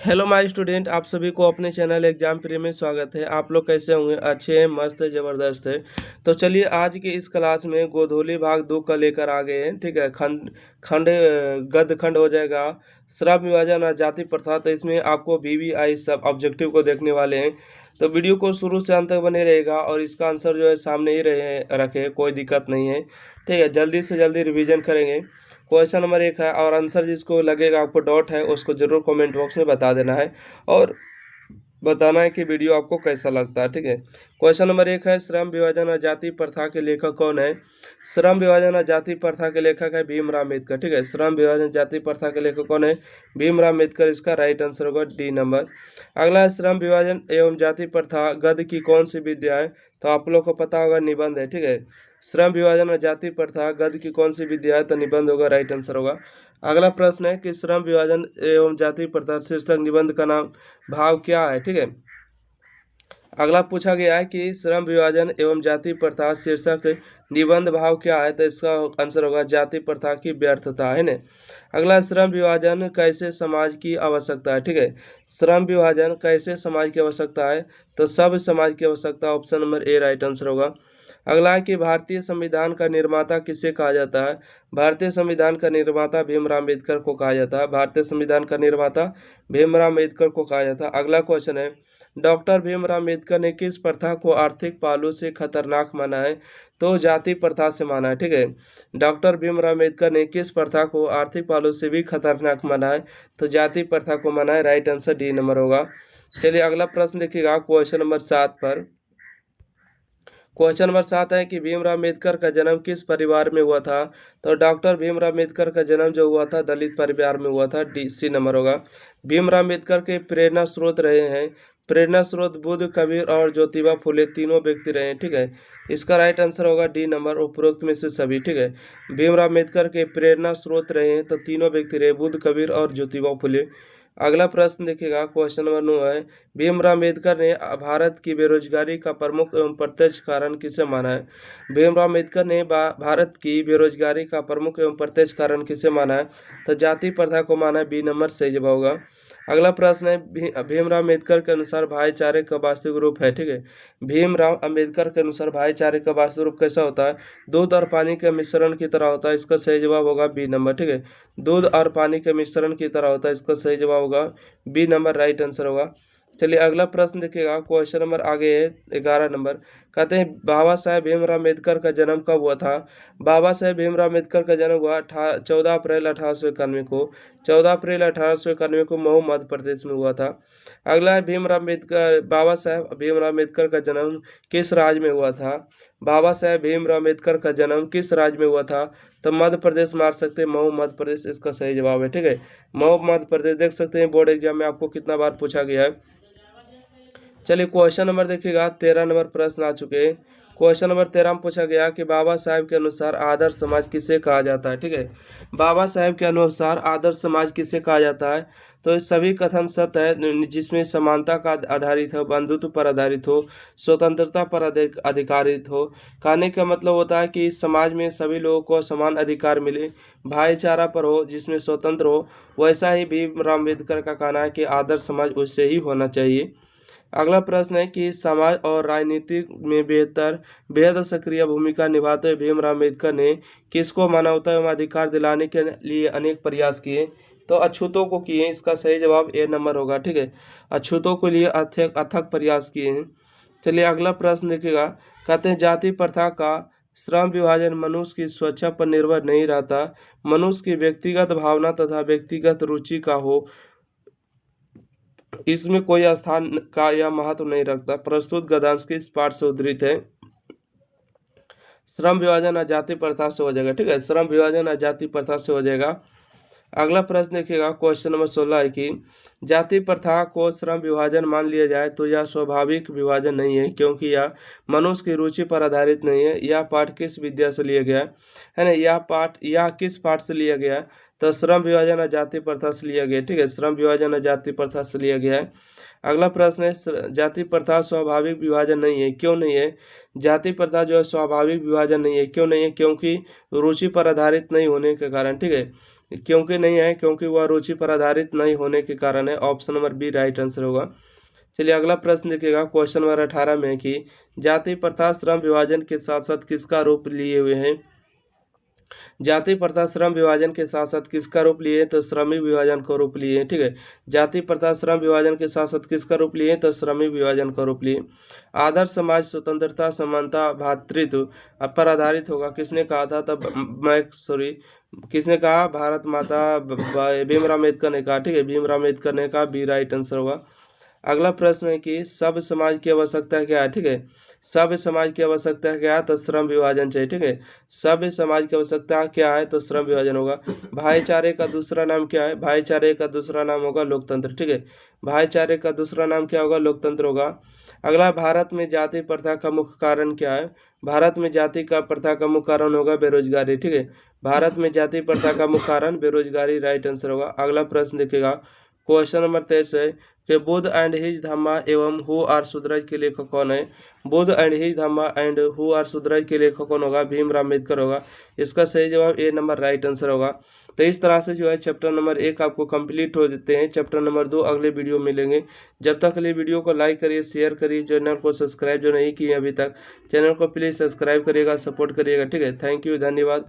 Hello my student, आप सभी को अपने चैनल एग्जाम प्री में स्वागत है। आप लोग कैसे होंगे? अच्छे हैं, मस्त है, ज़बरदस्त है। तो चलिए आज की इस क्लास में गोधूली भाग 2 का लेकर आ गए हैं। ठीक है, खंड खंड गद्य खंड हो जाएगा श्रम विभाजन और जाति प्रथा। तो इसमें आपको VVI सब ऑब्जेक्टिव को देखने वाले हैं। तो वीडियो को शुरू से अंत तक बने रहेगा और इसका आंसर जो है सामने ही रखे, कोई दिक्कत नहीं है। ठीक है, जल्दी से जल्दी रिविजन करेंगे। क्वेश्चन नंबर 1 है और आंसर जिसको लगेगा आपको डॉट है उसको जरूर कमेंट बॉक्स में बता देना है और बताना है कि वीडियो आपको कैसा लगता है। ठीक है, क्वेश्चन नंबर 1 है श्रम विभाजन और जाति प्रथा के लेखक कौन है? श्रम विभाजन और जाति प्रथा के लेखक है भीमराव अम्बेडकर। ठीक है, श्रम विभाजन जाति प्रथा के लेखक कौन है? भीमराव अम्बेडकर। इसका राइट आंसर होगा डी नंबर। अगला है श्रम विभाजन एवं जाति प्रथा गद्य की कौन सी विद्या है? तो आप लोग को पता होगा निबंध है। ठीक है, श्रम विभाजन और जाति प्रथा गद्य की कौन सी विद्या है? तो निबंध होगा, राइट आंसर होगा। अगला प्रश्न है कि श्रम विभाजन एवं जाति प्रथा शीर्षक निबंध का नाम भाव क्या है? ठीक है, अगला पूछा गया है कि श्रम विभाजन एवं जाति प्रथा शीर्षक निबंध भाव क्या है? तो इसका आंसर होगा जाति प्रथा की व्यर्थता है ना। अगला श्रम विभाजन कैसे समाज की आवश्यकता है? ठीक है, श्रम विभाजन कैसे समाज की आवश्यकता है? तो सब समाज की आवश्यकता, option number A right answer होगा। अगला है कि भारतीय संविधान का निर्माता किसे कहा जाता है? भारतीय संविधान का निर्माता भीमराव अम्बेडकर को कहा जाता है। भारतीय संविधान का निर्माता भीमराव अम्बेडकर को कहा जाता है। अगला क्वेश्चन है डॉक्टर भीमराव अम्बेडकर ने किस प्रथा को आर्थिक पहलू से खतरनाक माना है? तो जाति प्रथा से माना है। ठीक है, डॉक्टर भीमराव अम्बेडकर ने किस प्रथा को आर्थिक पहलू से भी खतरनाक माना है? तो जाति प्रथा को माना है, राइट आंसर डी नंबर होगा। चलिए अगला प्रश्न देखिएगा क्वेश्चन नंबर 7 पर। क्वेश्चन नंबर 7 है कि भीमराव अम्बेडकर का जन्म किस परिवार में हुआ था? तो डॉक्टर भीमराव अम्बेडकर का जन्म जो हुआ था दलित परिवार में हुआ था, डी सी नंबर होगा। भीमराव अम्बेडकर के प्रेरणा स्रोत रहे हैं, प्रेरणा स्रोत बुद्ध, कबीर और ज्योतिबा फुले तीनों व्यक्ति रहे हैं। ठीक है, इसका राइट आंसर होगा डी नंबर, उपरोक्त में से सभी। ठीक है, भीमराव अम्बेडकर के प्रेरणा स्रोत रहे हैं तो तीनों व्यक्ति रहे, बुद्ध, कबीर और ज्योतिबा फुले। अगला प्रश्न देखिएगा क्वेश्चन नंबर 9 है भीमराव अम्बेडकर ने भारत की बेरोजगारी का प्रमुख एवं प्रत्यक्ष कारण किसे माना है? भीमराव अम्बेडकर ने भारत की बेरोजगारी का प्रमुख एवं प्रत्यक्ष कारण किसे माना है? तो जाति प्रथा को माना है, बी नंबर सही जवाब होगा। अगला प्रश्न है भीमराव अम्बेडकर के अनुसार भाईचारे का वास्तविक रूप है? ठीक है, भीमराव अम्बेडकर के अनुसार भाईचारे का वास्तविक रूप कैसा होता है? दूध और पानी के मिश्रण की तरह होता है, इसका सही जवाब होगा बी नंबर। ठीक है, दूध और पानी के मिश्रण की तरह होता है, इसका सही जवाब होगा बी नंबर, राइट आंसर होगा। चलिए अगला प्रश्न देखिएगा क्वेश्चन नंबर आगे है 11 नंबर। कहते हैं बाबा साहेब भीमराव अम्बेडकर का जन्म कब हुआ था? बाबा साहेब भीमराव अम्बेडकर का जन्म हुआ 14 अप्रैल 1891 को। 14 अप्रैल 1891 को मऊ मध्य प्रदेश में हुआ था। अगला है भीमराव अम्बेडकर, बाबा साहेब भीमराव अम्बेडकर का जन्म किस राज्य में हुआ था? बाबा साहेब भीमराव अम्बेडकर का जन्म किस राज्य में हुआ था? तो मध्य प्रदेश मार सकते हैं, मऊ मध्य प्रदेश इसका सही जवाब है। ठीक है, मऊ मध्य प्रदेश। देख सकते हैं बोर्ड एग्जाम में आपको कितना बार पूछा गया है। चलिए क्वेश्चन नंबर देखिएगा 13 नंबर प्रश्न आ चुके हैं। क्वेश्चन नंबर 13 में पूछा गया कि बाबा साहेब के अनुसार आदर्श समाज किसे कहा जाता है? ठीक है, बाबा साहेब के अनुसार आदर्श समाज किसे कहा जाता है? तो सभी कथन सत्य है जिसमें समानता का आधारित हो, बंधुत्व पर आधारित हो, स्वतंत्रता पर अधिकारित हो। कहने का मतलब होता है कि समाज में सभी लोगों को समान अधिकार मिले, भाईचारा पर हो, जिसमें स्वतंत्र हो। वैसा ही भीमराव अम्बेडकर का कहना है कि आदर्श समाज उससे ही होना चाहिए। अगला प्रश्न है कि समाज और राजनीति में बेहद सक्रिय भूमिका निभाते हुए भीमराव अम्बेडकर ने किसको मानवता एवं अधिकार दिलाने के लिए अनेक प्रयास किए? तो अछूतों को किए, इसका सही जवाब ए नंबर होगा। ठीक है, अछूतों के लिए अथक प्रयास किए हैं। चलिए अगला प्रश्न देखिएगा। कहते हैं जाति प्रथा का श्रम विभाजन मनुष्य की स्वेच्छा पर निर्भर नहीं रहता, मनुष्य की व्यक्तिगत भावना तथा व्यक्तिगत रुचि का हो, इसमें कोई स्थान का या महत्व नहीं रखता। प्रस्तुत गद्यांश किस पाठ से उद्धृत है? श्रम विभाजन और जाति प्रथा से हो जाएगा। ठीक है, श्रम विभाजन और जाति प्रथा से हो जाएगा। अगला प्रश्न देखिएगा क्वेश्चन नंबर 16 है कि जाति प्रथा को श्रम विभाजन मान लिया जाए तो यह स्वाभाविक विभाजन नहीं है क्योंकि यह मनुष्य की रुचि पर आधारित नहीं है। यह पाठ किस विद्या से लिया गया है ना? यह किस पाठ से लिया गया? तो श्रम विभाजन और जाति प्रथा से लिया गया। ठीक है, श्रम विभाजन और जाति प्रथा से लिया गया है। अगला प्रश्न है जाति प्रथा स्वाभाविक विभाजन नहीं है, क्यों नहीं है? जाति प्रथा जो है स्वाभाविक विभाजन नहीं है, क्यों नहीं है? क्योंकि रुचि पर आधारित नहीं होने के कारण। ठीक है, क्योंकि नहीं है, क्योंकि वह रुचि पर आधारित नहीं होने के कारण है। Option number B right answer होगा। चलिए अगला प्रश्न देखिएगा क्वेश्चन नंबर 18 में कि जाति प्रथा श्रम विभाजन के साथ साथ किसका रूप लिए हुए हैं। जाति प्रथा श्रम विभाजन के साथ साथ किसका रूप लिए तो श्रमिक विभाजन का रूप लिए। ठीक है, जाति प्रथा श्रम विभाजन के साथ साथ किसका रूप लिए तो श्रमिक विभाजन का रूप लिए। आदर्श समाज स्वतंत्रता समानता भातृत्व पर आधारित होगा, किसने कहा था तब किसने कहा, भारत माता भीमराव अम्बेडकर ने कहा। ठीक है, भीमराव अम्बेडकर ने कहा, बी राइट आंसर होगा। अगला प्रश्न है कि सभ्य समाज की आवश्यकता क्या है। ठीक है, सभ्य समाज की आवश्यकता क्या है तो श्रम विभाजन चाहिए। ठीक है, सभ्य समाज की आवश्यकता क्या है तो श्रम विभाजन होगा। भाईचारे का दूसरा नाम क्या है, भाईचारे का दूसरा नाम होगा लोकतंत्र। ठीक है, भाईचारे का दूसरा नाम क्या होगा, लोकतंत्र होगा। अगला, भारत में जाति प्रथा का मुख्य कारण क्या है। भारत में जाति का प्रथा का मुख्य कारण होगा बेरोजगारी। ठीक है, भारत में जाति प्रथा का मुख्य कारण बेरोजगारी राइट आंसर होगा। अगला प्रश्न देखिएगा क्वेश्चन नंबर 23 है कि बुद्ध एंड हिज धम्मा एवं हु आर सुधराज के लेखक कौन है। Buddha and his Dhamma and who are Shudras के लेखक कौन होगा, भीमराव अम्बेडकर होगा। इसका सही जवाब ए नंबर राइट आंसर होगा। तो इस तरह से जो है चैप्टर नंबर 1 आपको कंप्लीट हो देते हैं। चैप्टर नंबर 2 अगले वीडियो में मिलेंगे। जब तक के लिए वीडियो को लाइक करिए, शेयर करिए, चैनल को सब्सक्राइब जो नहीं किए अभी तक चैनल को प्लीज़ सब्सक्राइब करिएगा, सपोर्ट करिएगा। ठीक है, थैंक यू, धन्यवाद।